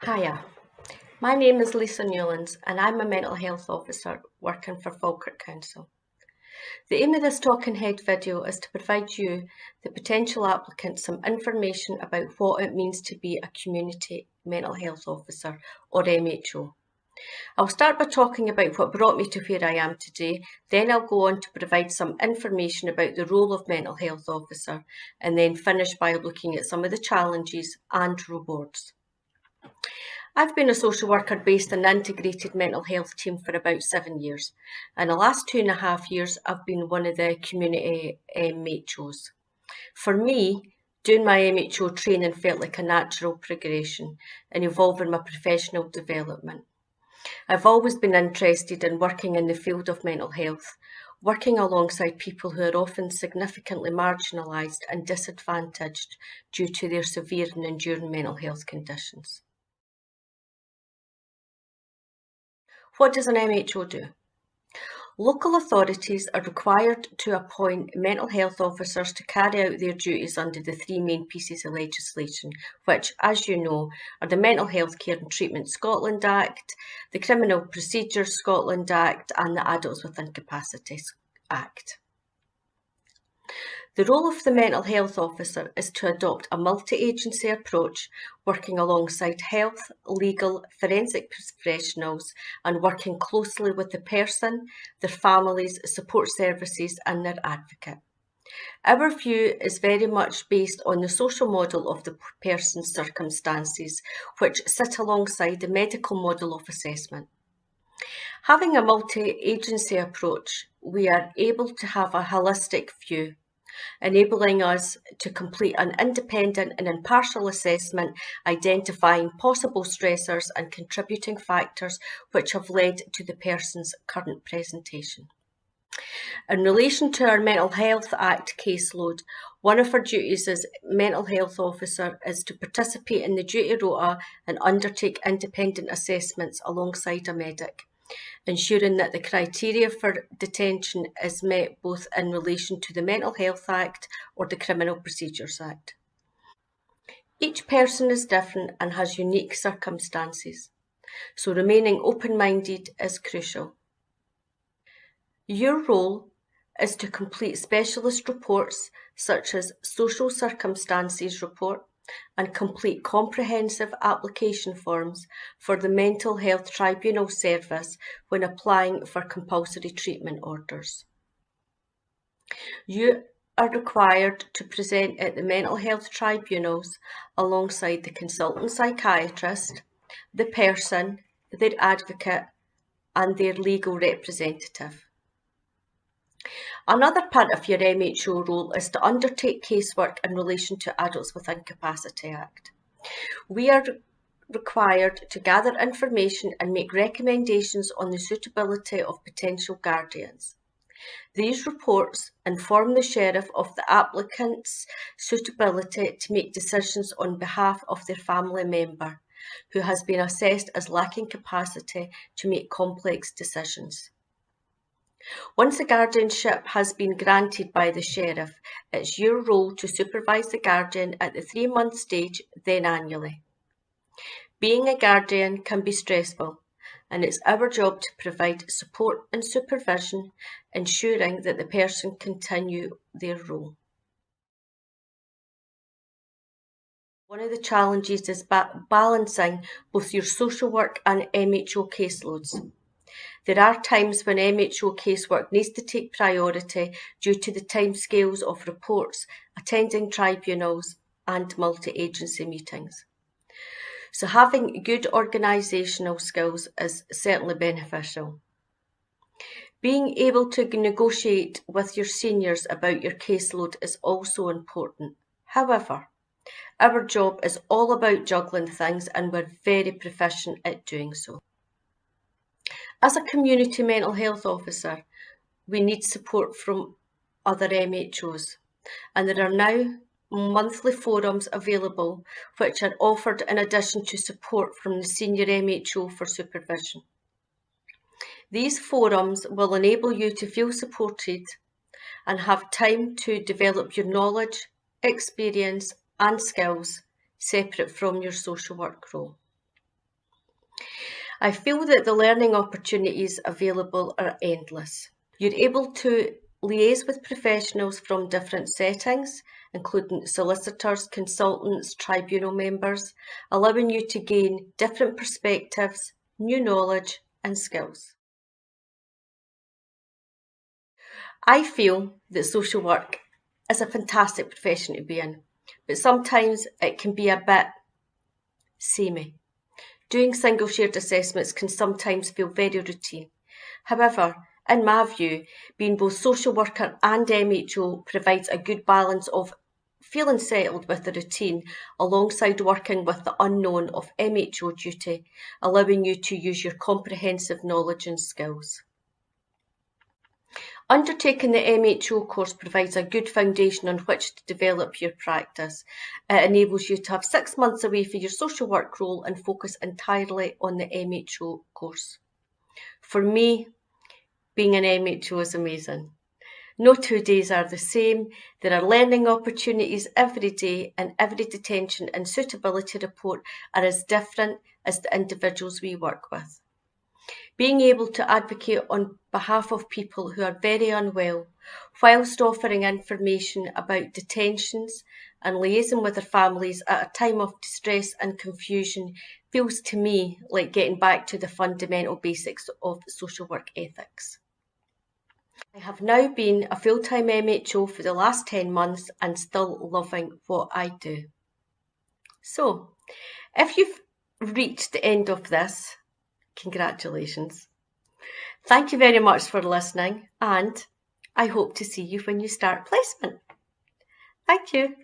Hiya, my name is Lisa Newlands and I'm a mental health officer working for Falkirk Council. The aim of this talking head video is to provide you, the potential applicant, some information about what it means to be a community mental health officer or MHO. I'll start by talking about what brought me to where I am today, then I'll go on to provide some information about the role of mental health officer and then finish by looking at some of the challenges and rewards. I've been a social worker based in an integrated mental health team for about 7 years. In the last 2.5 years, I've been one of the community MHOs. For me, doing my MHO training felt like a natural progression in evolving my professional development. I've always been interested in working in the field of mental health, working alongside people who are often significantly marginalised and disadvantaged due to their severe and enduring mental health conditions. What does an MHO do? Local authorities are required to appoint mental health officers to carry out their duties under the three main pieces of legislation, which, as you know, are the Mental Health Care and Treatment Scotland Act, the Criminal Procedures Scotland Act, and the Adults with Incapacities Act. The role of the mental health officer is to adopt a multi-agency approach, working alongside health, legal, forensic professionals and working closely with the person, their families, support services and their advocate. Our view is very much based on the social model of the person's circumstances, which sit alongside the medical model of assessment. Having a multi-agency approach, we are able to have a holistic view, enabling us to complete an independent and impartial assessment, identifying possible stressors and contributing factors which have led to the person's current presentation. In relation to our Mental Health Act caseload, one of our duties as mental health officer is to participate in the duty rota and undertake independent assessments alongside a medic, ensuring that the criteria for detention is met both in relation to the Mental Health Act or the Criminal Procedures Act. Each person is different and has unique circumstances, so remaining open-minded is crucial. Your role is to complete specialist reports such as social circumstances report and complete comprehensive application forms for the Mental Health Tribunal service when applying for compulsory treatment orders. You are required to present at the mental health tribunals alongside the consultant psychiatrist, the person, their advocate and their legal representative. Another part of your MHO role is to undertake casework in relation to Adults with Incapacity Act. We are required to gather information and make recommendations on the suitability of potential guardians. These reports inform the sheriff of the applicant's suitability to make decisions on behalf of their family member who has been assessed as lacking capacity to make complex decisions. Once the guardianship has been granted by the sheriff, it's your role to supervise the guardian at the 3-month stage, then annually. Being a guardian can be stressful, and it's our job to provide support and supervision, ensuring that the person continue their role. One of the challenges is balancing both your social work and MHO caseloads. There are times when MHO casework needs to take priority due to the timescales of reports, attending tribunals and multi-agency meetings. So having good organisational skills is certainly beneficial. Being able to negotiate with your seniors about your caseload is also important. However, our job is all about juggling things and we're very proficient at doing so. As a community mental health officer, we need support from other MHOs, and there are now monthly forums available which are offered in addition to support from the senior MHO for supervision. These forums will enable you to feel supported and have time to develop your knowledge, experience and skills separate from your social work role. I feel that the learning opportunities available are endless. You're able to liaise with professionals from different settings, including solicitors, consultants, tribunal members, allowing you to gain different perspectives, new knowledge and skills. I feel that social work is a fantastic profession to be in, but sometimes it can be a bit samey. Doing single shared assessments can sometimes feel very routine. However, in my view, being both social worker and MHO provides a good balance of feeling settled with the routine alongside working with the unknown of MHO duty, allowing you to use your comprehensive knowledge and skills. Undertaking the MHO course provides a good foundation on which to develop your practice. It enables you to have 6 months away for your social work role and focus entirely on the MHO course. For me, being an MHO is amazing. No 2 days are the same. There are learning opportunities every day, and every detention and suitability report are as different as the individuals we work with. Being able to advocate on behalf of people who are very unwell, whilst offering information about detentions and liaising with their families at a time of distress and confusion feels to me like getting back to the fundamental basics of social work ethics. I have now been a full-time MHO for the last 10 months and still loving what I do. So, if you've reached the end of this, congratulations. Thank you very much for listening, and I hope to see you when you start placement. Thank you.